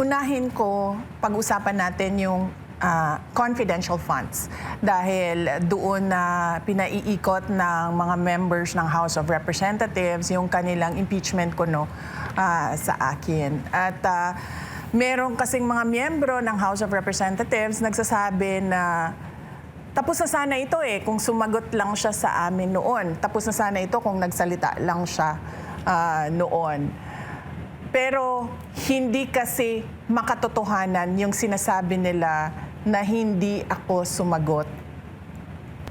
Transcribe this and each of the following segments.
Unahin ko, pag-usapan natin yung confidential funds. Dahil doon na pinaiikot ng mga members ng House of Representatives yung kanilang impeachment kuno sa akin. At meron kasing mga miyembro ng House of Representatives nagsasabi na tapos na sana ito kung sumagot lang siya sa amin noon. Tapos na sana ito kung nagsalita lang siya noon. Pero hindi kasi makatotohanan yung sinasabi nila na hindi ako sumagot.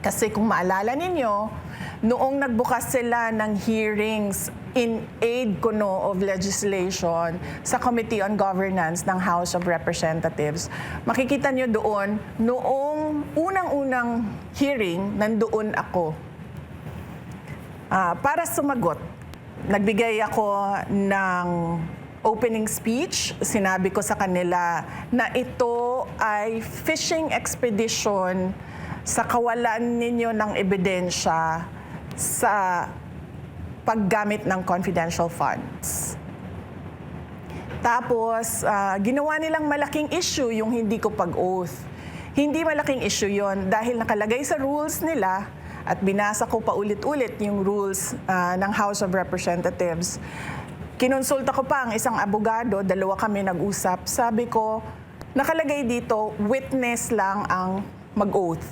Kasi kung maalala ninyo, noong nagbukas sila ng hearings in aid kuno of legislation sa Committee on Governance ng House of Representatives, makikita nyo doon, noong unang-unang hearing, nandoon ako para sumagot. Nagbigay ako ng opening speech. Sinabi ko sa kanila na ito ay fishing expedition sa kawalan ninyo ng ebidensya sa paggamit ng confidential funds. Tapos, ginawa nilang malaking issue yung hindi ko pag-oath. Hindi malaking issue yon dahil nakalagay sa rules nila at binasa ko pa ulit-ulit yung rules ng House of Representatives. Kinonsulta ko pa ang isang abogado, dalawa kami nag-usap. Sabi ko, nakalagay dito, witness lang ang mag-oath.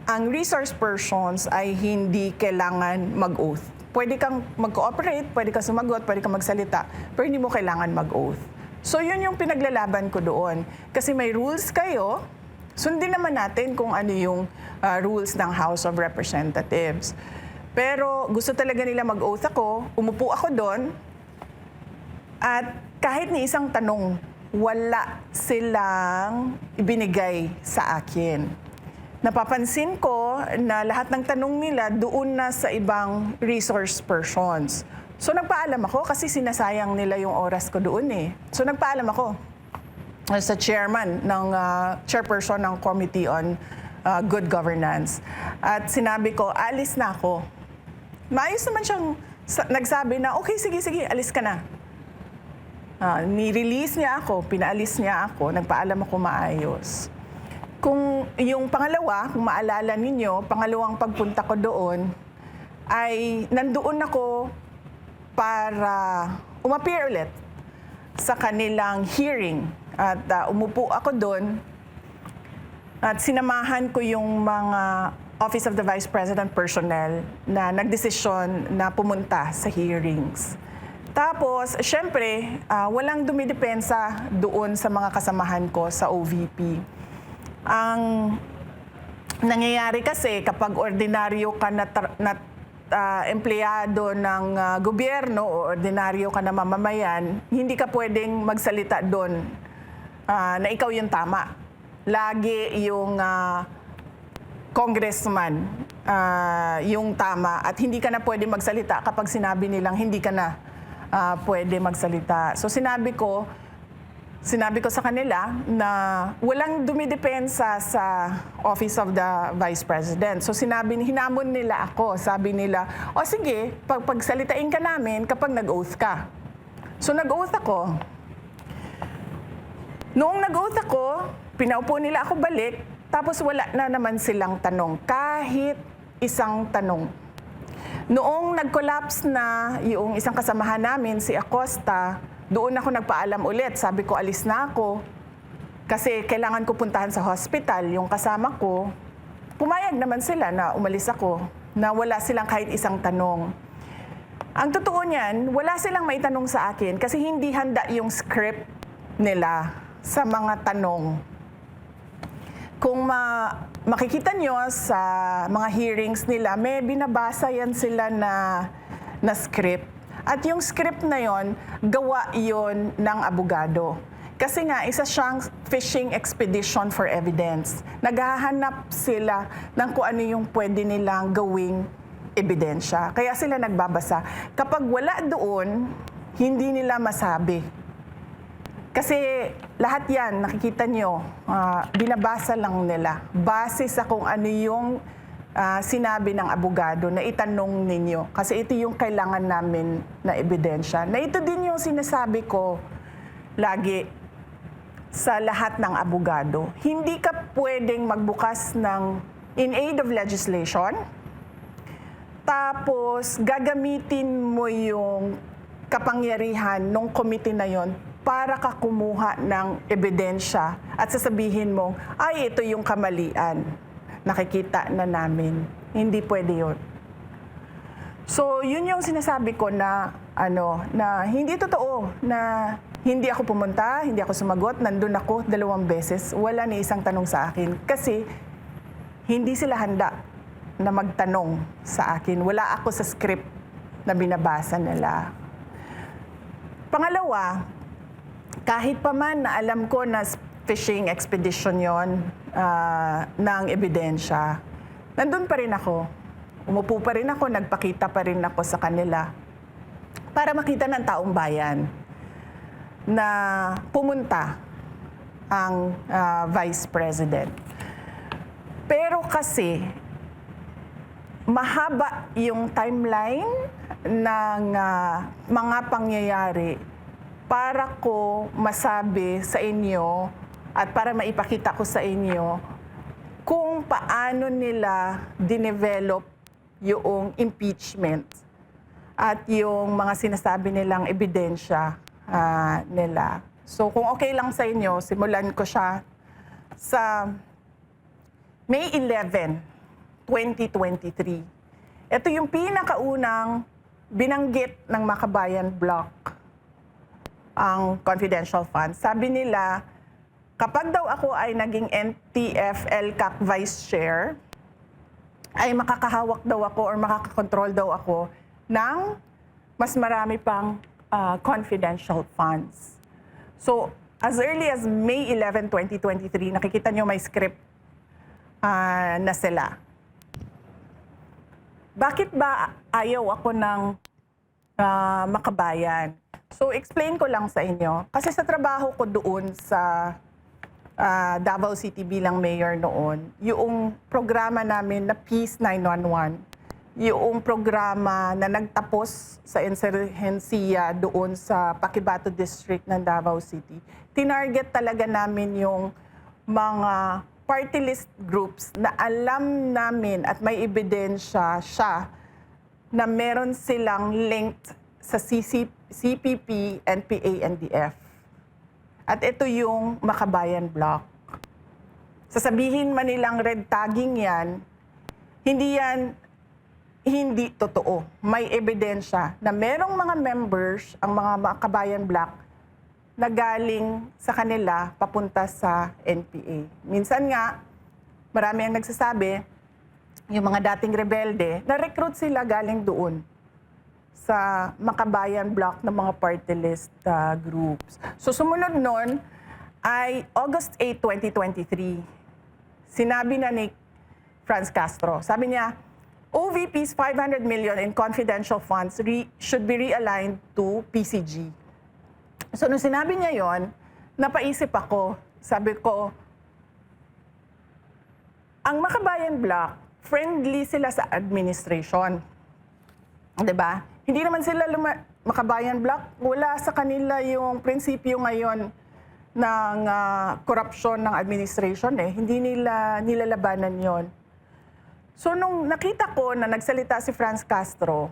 Ang resource persons ay hindi kailangan mag-oath. Pwede kang mag-cooperate, pwede kang sumagot, pwede kang magsalita, pero hindi mo kailangan mag-oath. So yun yung pinaglalaban ko doon. Kasi may rules kayo, sundin naman natin kung ano yung rules ng House of Representatives. Pero gusto talaga nila mag-oath ako, umupo ako doon, at kahit ni isang tanong, wala silang ibinigay sa akin. Napapansin ko na lahat ng tanong nila doon na sa ibang resource persons. So nagpaalam ako kasi sinasayang nila yung oras ko doon So nagpaalam ako sa chairperson ng Committee on Good Governance. At sinabi ko, alis na ako. Maayos naman siyang nagsabi na, okay, sige, alis ka na. Ni-release niya ako, pinaalis niya ako, nagpaalam ako maayos. Kung yung pangalawa, kung maalala ninyo, pangalawang pagpunta ko doon, ay nandoon ako para umappear ulit sa kanilang hearing. At umupo ako doon at sinamahan ko yung mga Office of the Vice President personnel na nagdesisyon na pumunta sa hearings. Tapos, syempre, walang dumidepensa doon sa mga kasamahan ko sa OVP. Ang nangyayari kasi kapag ordinaryo ka na empleyado ng gobyerno o ordinaryo ka na mamamayan, hindi ka pwedeng magsalita doon na ikaw yung tama. Lagi yung congressman yung tama at hindi ka na pwedeng magsalita kapag sinabi nilang hindi ka na pwede magsalita. So sinabi ko sa kanila na walang dumidepensa sa Office of the Vice President. So hinamon nila ako. Sabi nila, o sige, pagsalitain ka namin kapag nag-oath ka. So nag-oath ako. Noong nag-oath ako, pinaupo nila ako balik, tapos wala na naman silang tanong. Kahit isang tanong. Noong nag-collapse na yung isang kasamahan namin, si Acosta, doon ako nagpaalam ulit. Sabi ko, alis na ako. Kasi kailangan ko puntahan sa hospital. Yung kasama ko, pumayag naman sila na umalis ako, na wala silang kahit isang tanong. Ang totoo niyan, wala silang maitanong sa akin kasi hindi handa yung script nila sa mga tanong. Kung makikita nyo sa mga hearings nila, may binabasa yan sila na script. At yung script na yon, gawa yon ng abogado. Kasi nga, isa siyang fishing expedition for evidence. Naghahanap sila ng kung ano yung pwede nilang gawing ebidensya. Kaya sila nagbabasa. Kapag wala doon, hindi nila masabi. Kasi lahat yan, nakikita nyo, binabasa lang nila. Base sa kung ano yung sinabi ng abogado na itanong ninyo. Kasi ito yung kailangan namin na ebidensya. Na ito din yung sinasabi ko lagi sa lahat ng abogado. Hindi ka pwedeng magbukas ng in aid of legislation, tapos gagamitin mo yung kapangyarihan ng committee na yon para ka kumuha ng ebidensya at sasabihin mo, ay, ito yung kamalian. Nakikita na namin. Hindi pwede yun. So, yun yung sinasabi ko na, na hindi totoo na hindi ako pumunta, hindi ako sumagot, nandun ako 2 beses, wala ni isang tanong sa akin. Kasi, hindi sila handa na magtanong sa akin. Wala ako sa script na binabasa nila. Pangalawa, kahit pa man na alam ko na fishing expedition yon ng ebidensya, nandun pa rin ako. Umupo pa rin ako, nagpakita pa rin ako sa kanila para makita ng taong bayan na pumunta ang Vice President. Pero kasi, mahaba yung timeline ng mga pangyayari para ko masabi sa inyo at para maipakita ko sa inyo kung paano nila dinevelop yung impeachment at yung mga sinasabi nilang ebidensya nila. So kung okay lang sa inyo, simulan ko siya sa May 11, 2023. Ito yung pinakaunang binanggit ng Makabayan Block, ang confidential funds. Sabi nila, kapag daw ako ay naging NTF-LCAC Vice Chair, ay makakahawak daw ako or makakakontrol daw ako ng mas marami pang confidential funds. So, as early as May 11, 2023, nakikita nyo may script na sila. Bakit ba ayaw ako ng Makabayan? So, explain ko lang sa inyo. Kasi sa trabaho ko doon sa Davao City bilang mayor noon, yung programa namin na Peace 911, yung programa na nagtapos sa insurhensiya doon sa Paquibato District ng Davao City, tinarget talaga namin yung mga party list groups na alam namin at may ebidensya siya na meron silang linked sa CPP, NPA, NDF. At ito yung Makabayan Block. Sasabihin man nilang red tagging yan, hindi totoo. May ebidensya na merong mga members, ang mga Makabayan Block, na galing sa kanila papunta sa NPA. Minsan nga, marami ang nagsasabi, yung mga dating rebelde, na-recruit sila galing doon sa Makabayan Block ng mga party list groups. So sumunod nun ay August 8, 2023. Sinabi na ni Franz Castro, sabi niya, OVP's 500 million in confidential funds should be realigned to PCG. So nung sinabi niya yon, napaisip ako, sabi ko, ang Makabayan Block, friendly sila sa administration. 'Di ba? Hindi naman sila Makabayan Block, wala sa kanila yung prinsipyo ngayon ng korupsyon ng administration eh. Hindi nila nilalabanan yon. So nung nakita ko na nagsalita si Franz Castro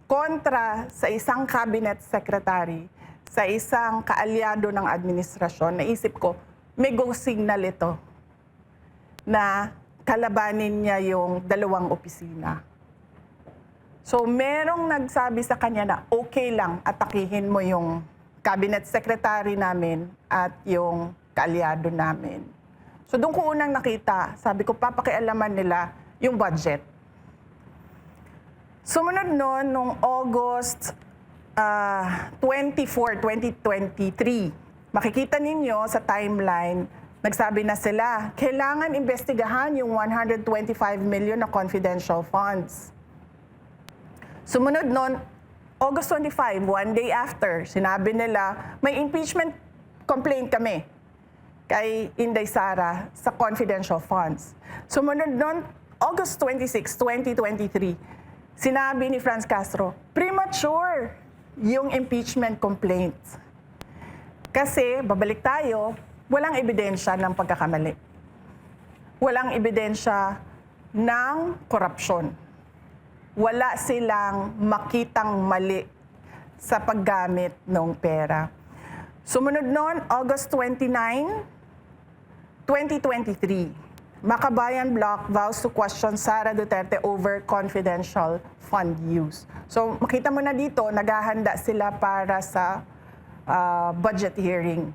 kontra sa isang cabinet secretary, sa isang kaalyado ng administrasyon, naisip ko, may go signal ito na kalabanin niya yung 2 opisina. So, merong nagsabi sa kanya na okay lang atakihin mo yung cabinet secretary namin at yung kaalyado namin. So, doon ko unang nakita, sabi ko, papakialaman nila yung budget. Sumunod noon, nung August 24, 2023, makikita ninyo sa timeline, nagsabi na sila, kailangan investigahan yung 125 million na confidential funds. Sumunod noon, August 25, 1 day after, sinabi nila, may impeachment complaint kami kay Inday Sara sa confidential funds. Sumunod noon, August 26, 2023, sinabi ni Franz Castro, premature yung impeachment complaint. Kasi, babalik tayo, walang ebidensya ng pagkakamali. Walang ebidensya ng korupsyon. Wala silang makitang mali sa paggamit ng pera. Sumunod noon, August 29, 2023, Makabayan Bloc vows to question Sara Duterte over confidential fund use. So makita mo na dito, naghahanda sila para sa budget hearing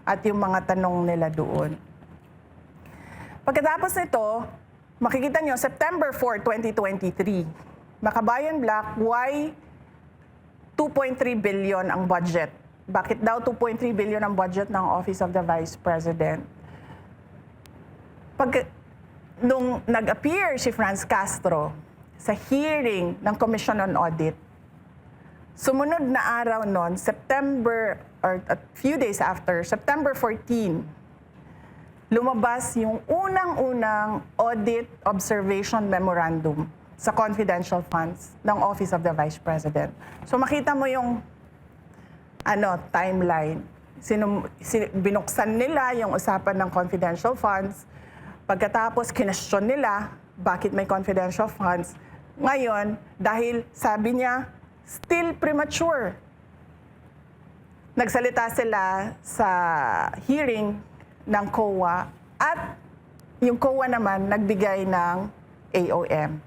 at yung mga tanong nila doon. Pagkatapos nito, makikita nyo, September 4, 2023, Makabayan Bloc, why 2.3 billion ang budget? Bakit daw 2.3 billion ang budget ng Office of the Vice President? Nung nag-appear si Franz Castro sa hearing ng Commission on Audit, sumunod na araw nun, September, or a few days after, September 14, lumabas yung unang-unang Audit Observation Memorandum sa confidential funds ng Office of the Vice President. So makita mo yung timeline. Binuksan nila yung usapan ng confidential funds. Pagkatapos, kinestyon nila bakit may confidential funds. Ngayon, dahil sabi niya, still premature. Nagsalita sila sa hearing ng COA at yung COA naman nagbigay ng AOM.